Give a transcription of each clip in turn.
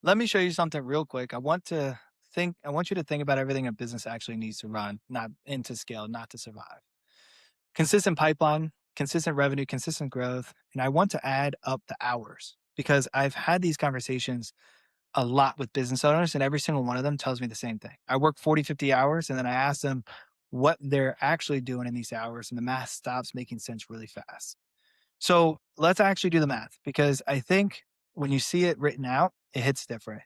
Let me show you something real quick. I want you to think about everything a business actually needs to run, not and to scale, not to survive. Consistent pipeline, consistent revenue, consistent growth. And I want to add up the hours because I've had these conversations a lot with business owners, and every single one of them tells me the same thing. I work 40, 50 hours, and then I ask them what they're actually doing in these hours, and the math stops making sense really fast. So let's actually do the math because I think when you see it written out, it hits different.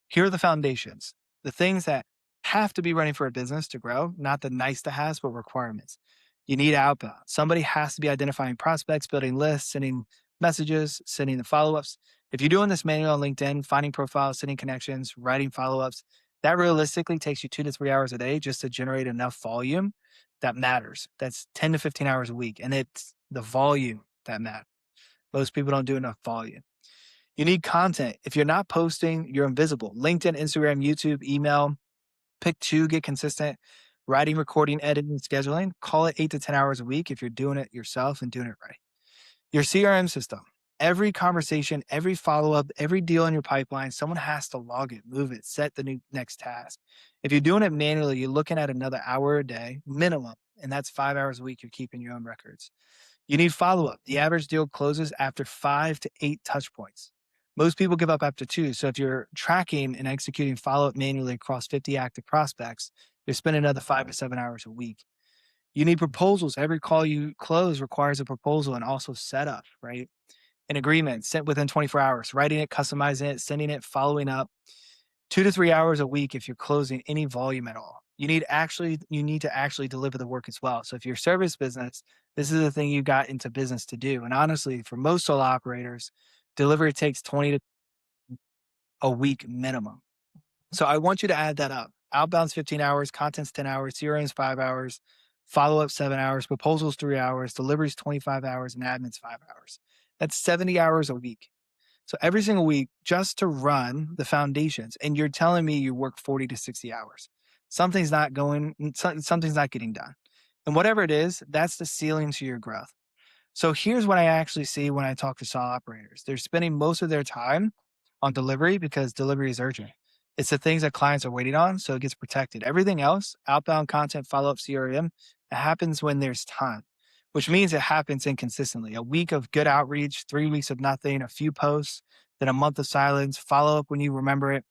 Here are the foundations, the things that have to be running for a business to grow, not the nice to haves, but requirements. You need outbound. Somebody has to be identifying prospects, building lists, sending messages, sending the follow ups. If you're doing this manually on LinkedIn, finding profiles, sending connections, writing follow ups, that realistically takes you 2 to 3 hours a day just to generate enough volume that matters. That's 10 to 15 hours a week. And it's the volume that matters. Most people don't do enough volume. You need content. If you're not posting, you're invisible. LinkedIn, Instagram, YouTube, email, pick two, get consistent. Writing, recording, editing, scheduling, call it 8 to 10 hours a week if you're doing it yourself and doing it right. Your CRM system, every conversation, every follow up, every deal in your pipeline, someone has to log it, move it, set the new next task. If you're doing it manually, you're looking at another hour a day minimum, and that's 5 hours a week. You're keeping your own records. You need follow up. The average deal closes after 5 to 8 touch points. Most people give up after two. So if you're tracking and executing follow up manually across 50 active prospects, you're spending another 5 to 7 hours a week. You need proposals. Every call you close requires a proposal and also setup, right? An agreement sent within 24 hours, writing it, customizing it, sending it, following up. 2 to 3 hours a week if you're closing any volume at all. You need to actually deliver the work as well. So if you're a service business, this is the thing you got into business to do. And honestly, for most solo operators, delivery takes 20 to a week minimum. So I want you to add that up. Outbound's 15 hours, content's 10 hours, CRM's 5 hours, follow up 7 hours, proposals 3 hours, delivery's 25 hours, and admin's 5 hours. That's 70 hours a week. So every single week, just to run the foundations, and you're telling me you work 40 to 60 hours. Something's not getting done. And whatever it is, that's the ceiling to your growth. So here's what I actually see when I talk to solo operators. They're spending most of their time on delivery because delivery is urgent. It's the things that clients are waiting on, so it gets protected. Everything else, outbound content, follow up, CRM, it happens when there's time, which means it happens inconsistently. A week of good outreach, 3 weeks of nothing, a few posts, then a month of silence, follow up when you remember it.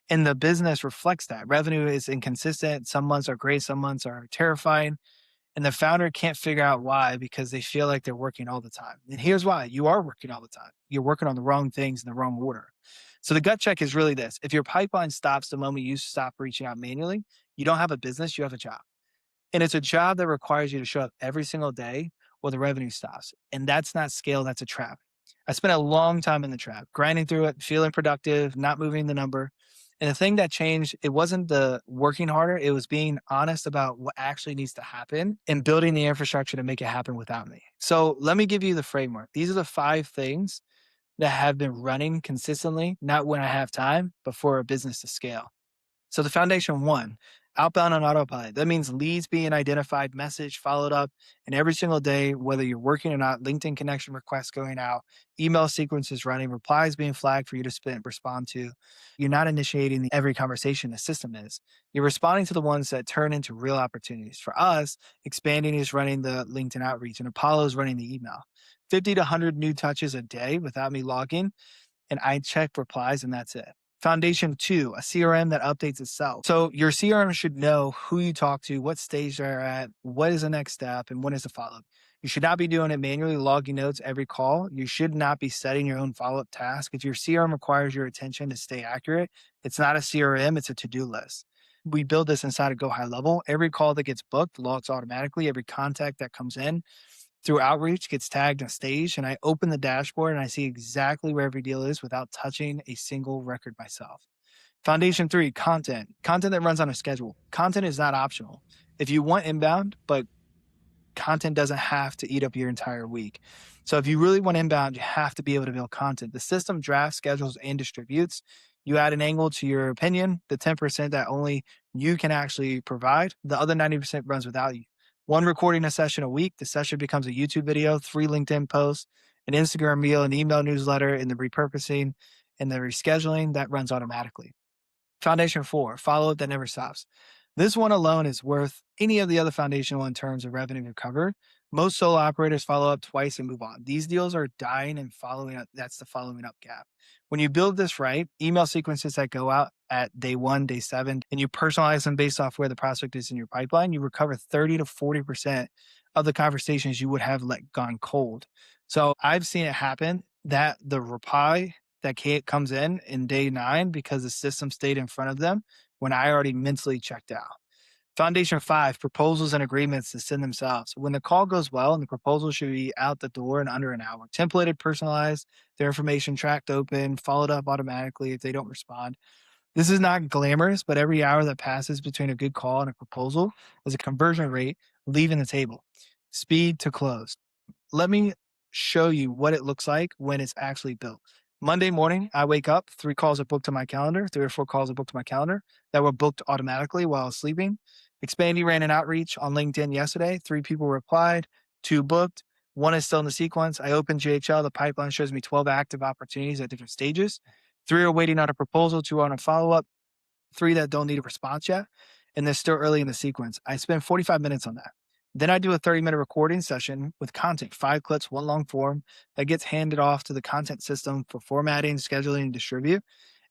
And the business reflects that. Revenue is inconsistent. Some months are great, some months are terrifying. And the founder can't figure out why because they feel like they're working all the time. And here's why: you are working all the time. You're working on the wrong things in the wrong order. So the gut check is really this: if your pipeline stops the moment you stop reaching out manually, you don't have a business, you have a job. And it's a job that requires you to show up every single day or the revenue stops. And that's not scale, that's a trap. I spent a long time in the trap, grinding through it, feeling productive, not moving the number. And the thing that changed, it wasn't the working harder, it was being honest about what actually needs to happen and building the infrastructure to make it happen without me. So let me give you the framework. These are the 5 things that have been running consistently, not when I have time, but for a business to scale. So the foundation one, outbound on autopilot. That means leads being identified, message followed up, and every single day, whether you're working or not, LinkedIn connection requests going out, email sequences running, replies being flagged for you to respond to. You're not initiating every conversation the system is. You're responding to the ones that turn into real opportunities. For us, expanding is running the LinkedIn outreach, and Apollo is running the email. 50 to 100 new touches a day without me logging, and I check replies, and that's it. Foundation two, a CRM that updates itself. So your CRM should know who you talk to, what stage they're at, what is the next step, and when is the follow-up. You should not be doing it manually, logging notes every call. You should not be setting your own follow-up task. If your CRM requires your attention to stay accurate, it's not a CRM, it's a to-do list. We build this inside of Go High Level. Every call that gets booked logs automatically. Every contact that comes in through outreach gets tagged and staged, and I open the dashboard and I see exactly where every deal is without touching a single record myself. Foundation three, content that runs on a schedule. Content is not optional. If you want inbound, but content doesn't have to eat up your entire week. So if you really want inbound, you have to be able to build content. The system drafts, schedules, and distributes. You add an angle to your opinion, the 10% that only you can actually provide. The other 90% runs without you. One recording a session a week, the session becomes a YouTube video, 3 LinkedIn posts, an Instagram reel, an email newsletter, and the repurposing and the rescheduling that runs automatically. Foundation 4, follow up that never stops. This one alone is worth any of the other foundational in terms of revenue recovered. Most solo operators follow up twice and move on. These deals are dying and following up. That's the following up gap. When you build this right, email sequences that go out at day 1, day 7, and you personalize them based off where the prospect is in your pipeline, you recover 30 to 40% of the conversations you would have let gone cold. So I've seen it happen that the reply that comes in day 9 because the system stayed in front of them when I already mentally checked out. Foundation 5, proposals and agreements to send themselves. When the call goes well and the proposal should be out the door in under an hour, templated, personalized, their information tracked open, followed up automatically if they don't respond. This is not glamorous, but every hour that passes between a good call and a proposal is a conversion rate leaving the table. Speed to close. Let me show you what it looks like when it's actually built. Monday morning, I wake up, 3 calls are booked to my calendar, 3 or 4 calls are booked to my calendar that were booked automatically while I was sleeping. Expandy ran an outreach on LinkedIn yesterday. 3 people replied, 2 booked. 1 is still in the sequence. I opened JHL. The pipeline shows me 12 active opportunities at different stages. 3 are waiting on a proposal, 2 on a follow-up, 3 that don't need a response yet, and they're still early in the sequence. I spend 45 minutes on that. Then I do a 30-minute recording session with content, 5 clips, 1 long form that gets handed off to the content system for formatting, scheduling, and distribute.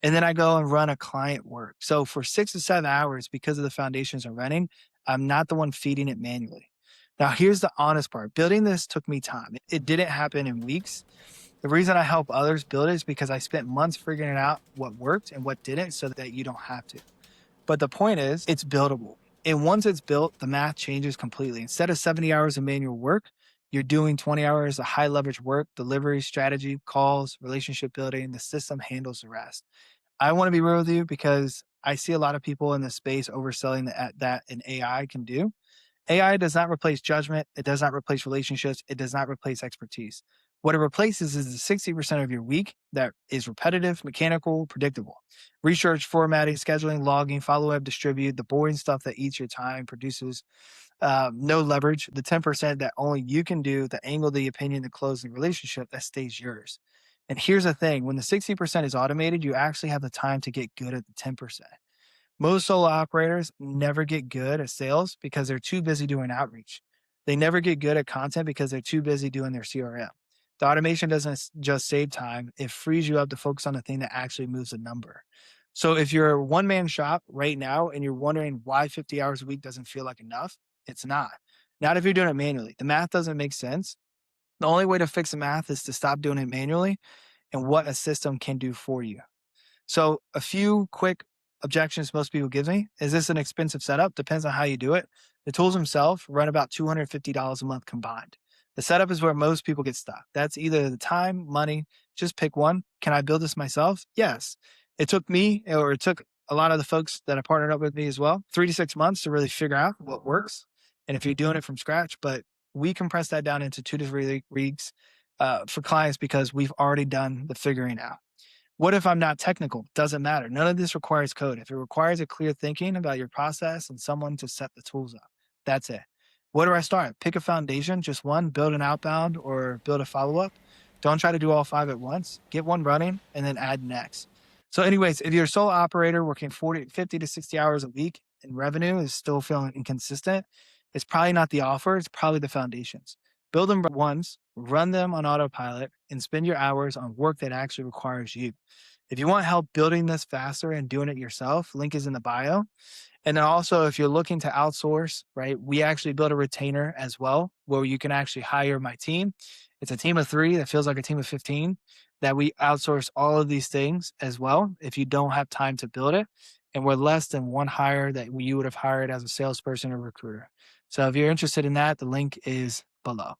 And then I go and run a client work. So for 6 to 7 hours, because of the foundations are running, I'm not the one feeding it manually. Now, here's the honest part. Building this took me time. It didn't happen in weeks. The reason I help others build it is because I spent months figuring out what worked and what didn't so that you don't have to. But the point is, it's buildable. And once it's built, the math changes completely. Instead of 70 hours of manual work, you're doing 20 hours of high leverage work, delivery, strategy, calls, relationship building. The system handles the rest. I want to be real with you because I see a lot of people in this space overselling that an AI can do. AI does not replace judgment. It does not replace relationships. It does not replace expertise. What it replaces is the 60% of your week that is repetitive, mechanical, predictable. Research, formatting, scheduling, logging, follow up, distribute, the boring stuff that eats your time, produces no leverage. The 10% that only you can do, the angle, the opinion, the close, the relationship, that stays yours. And here's the thing, when the 60% is automated, you actually have the time to get good at the 10%. Most solo operators never get good at sales because they're too busy doing outreach. They never get good at content because they're too busy doing their CRM. The automation doesn't just save time, it frees you up to focus on the thing that actually moves the number. So if you're a one man shop right now and you're wondering why 50 hours a week doesn't feel like enough, it's not. Not if you're doing it manually. The math doesn't make sense. The only way to fix the math is to stop doing it manually and what a system can do for you. So a few quick objections most people give me. Is this an expensive setup? Depends on how you do it. The tools themselves run about $250 a month combined. The setup is where most people get stuck. That's either the time, money, just pick one. Can I build this myself? Yes. It took me, or it took a lot of the folks that I partnered up with me as well, 3 to 6 months to really figure out what works. And if you're doing it from scratch, but we compress that down into 2 to 3 weeks for clients because we've already done the figuring out. What if I'm not technical? Doesn't matter. None of this requires code. If it requires a clear thinking about your process and someone to set the tools up, that's it. Where do I start? Pick a foundation, just one, build an outbound or build a follow-up. Don't try to do all 5 at once. Get one running and then add next. So anyways, if you're a solo operator working 50 to 60 hours a week and revenue is still feeling inconsistent, it's probably not the offer. It's probably the foundations. Build them once, run them on autopilot, and spend your hours on work that actually requires you. If you want help building this faster and doing it yourself, link is in the bio. And then also, if you're looking to outsource, right, we actually build a retainer as well, where you can actually hire my team. It's a team of 3 that feels like a team of 15 that we outsource all of these things as well if you don't have time to build it. And we're less than one hire that you would have hired as a salesperson or recruiter. So if you're interested in that, the link is below.